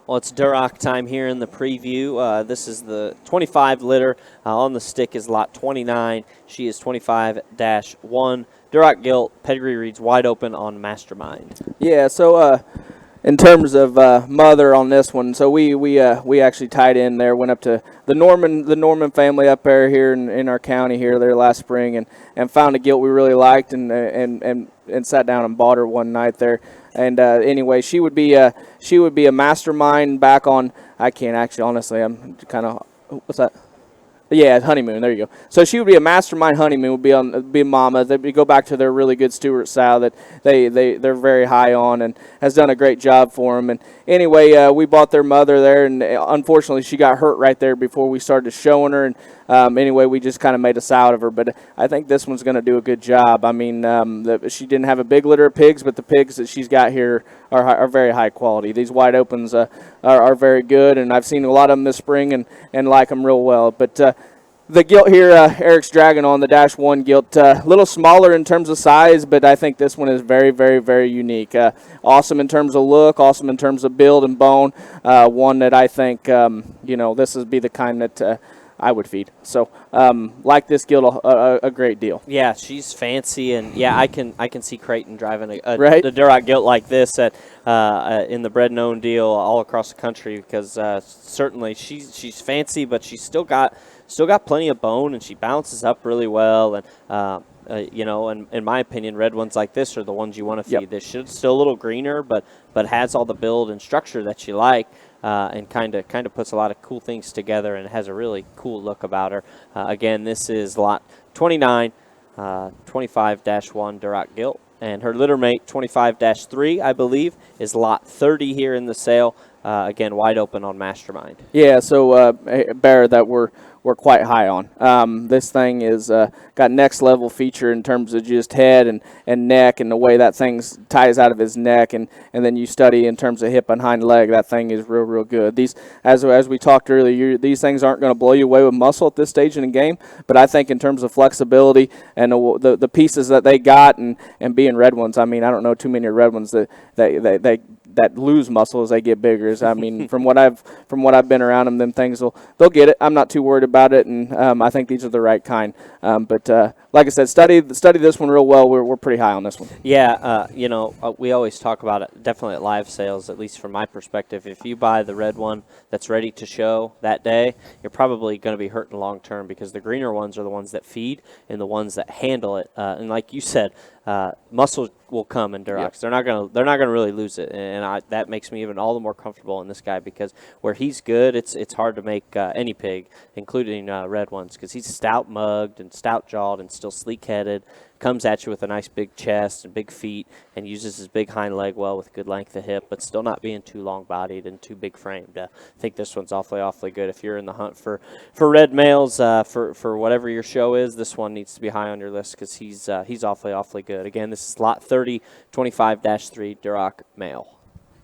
Well, it's Duroc time here in the preview. This is the 25 litter. On the stick is lot 29. She is 25-1. Duroc gilt. Pedigree reads wide open on Mastermind. Yeah, so in terms of mother on this one, so we actually tied in there, went up to the Norman family up there here in our county here there last spring, and found a gilt we really liked, and sat down and bought her one night there. And anyway, she would be a Mastermind back on. I can't actually, honestly, I'm kind of, what's that? Yeah, honeymoon. There you go. So she would be a Mastermind honeymoon. Would be mama. They go back to their really good Stewart sow that they're very high on and has done a great job for them. And anyway, we bought their mother there, and unfortunately she got hurt right there before we started showing her. And anyway, we just kind of made a sow out of her. But I think this one's going to do a good job. I mean, she didn't have a big litter of pigs, but the pigs that she's got here are very high quality. These wide opens are very good, and I've seen a lot of them this spring and like them real well. But the gilt here, Eric's dragging on the -1 gilt, a little smaller in terms of size, but I think this one is very, very, very unique. Awesome in terms of look, awesome in terms of build and bone. One that I think, this would be the kind that I would feed. So, like this gilt a great deal. Yeah, she's fancy, and yeah, I can see Creighton driving Right? the Duroc gilt like this at in the bred and owned deal all across the country, because certainly she's fancy, but she's still got plenty of bone, and she bounces up really well. And and in my opinion, red ones like this are the ones you want to feed. Yep. This should still a little greener, but has all the build and structure that you like. And kind of puts a lot of cool things together, and has a really cool look about her. Again, this is lot 29, 25-1 Duroc gilt, and her litter mate 25-3, I believe, is lot 30 here in the sale. Again, wide open on Mastermind. Yeah, so bear that we're quite high on. This thing is got next level feature in terms of just head and neck, and the way that thing ties out of his neck, and then you study in terms of hip and hind leg. That thing is real good. These, as we talked earlier, these things aren't going to blow you away with muscle at this stage in the game, but I think in terms of flexibility and the pieces that they got, and being red ones, I mean, I don't know too many red ones that lose muscle as they get bigger. I mean, from what I've been around them things they'll get it. I'm not too worried about it, and I think these are the right kind. But like I said, study this one real well. We're pretty high on this one. Yeah, we always talk about it, definitely at live sales, at least from my perspective. If you buy the red one that's ready to show that day, you're probably going to be hurting long term, because the greener ones are the ones that feed and the ones that handle it. And like you said, muscle will come in Durocs. Yep. They're not gonna really lose it, and that makes me even all the more comfortable in this guy, because where he's good, it's hard to make any pig, including red ones, because he's stout mugged and stout jawed and still sleek headed. Comes at you with a nice big chest and big feet, and uses his big hind leg well with good length of hip, but still not being too long bodied and too big framed. I think this one's awfully good. If you're in the hunt for red males for whatever your show is, this one needs to be high on your list, because he's awfully good. Again, this is lot 30, 25-3 Duroc male.